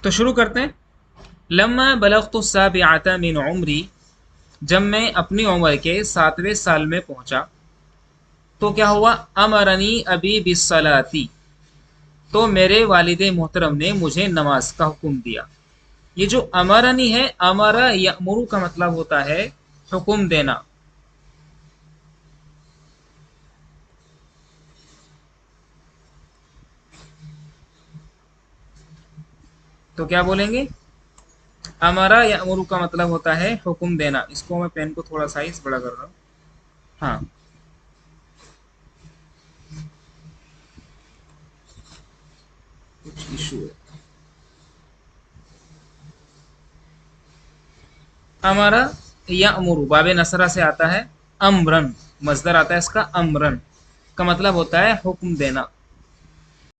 تو شروع کرتے ہیں. لما بلغت السابعة من عمری، جب میں اپنی عمر کے 7ویں سال میں پہنچا تو کیا ہوا؟ امرنی ابی بالصلاۃ، تو میرے والد محترم نے مجھے نماز کا حکم دیا. یہ جو امرنی ہے، امر یامر کا مطلب ہوتا ہے حکم دینا. تو کیا بولیں گے؟ امرا یامر کا مطلب ہوتا ہے حکم دینا. اس کو میں پین کو تھوڑا سائز بڑا کر رہا ہوں. ہاں، کچھ ایشو ہے. امرا یامر باب نصرہ سے آتا ہے امرن، مصدر آتا ہے اس کا امرن، کا مطلب ہوتا ہے حکم دینا.